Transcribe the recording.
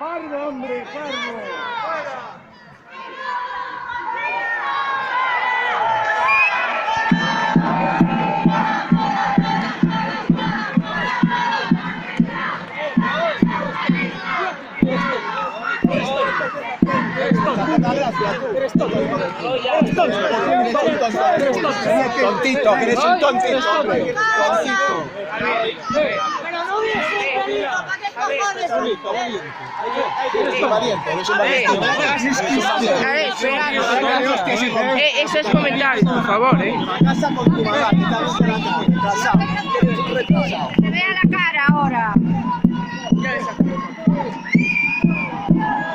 Pardo, hombre, pardo. Tontito, que eres un tontito. Pero no hubiese venido, ¿para qué cojones? Eres un valiente, eres un valiente. Eso es comentario, por favor, A casa con tu mamá, que está esperando en casa. Eres un retrasado.